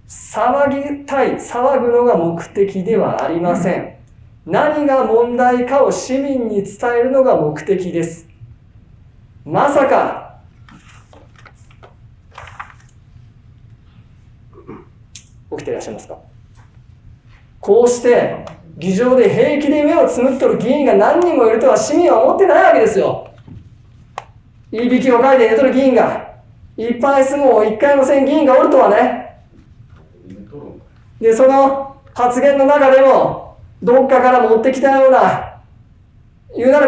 騒ぎたい、騒ぐのが目的ではありません。何が問題かを市民に伝えるのが目的です。まさか、起きていらっしゃいますか？こうして議場で平気で目をつむっとる議員が何人もいるとは市民は思ってないわけですよ。いびきをかいて寝とる議員が、一般質問を一回もせん議員がおるとはね。で、その発言の中でもどっかから持ってきたような、言うなら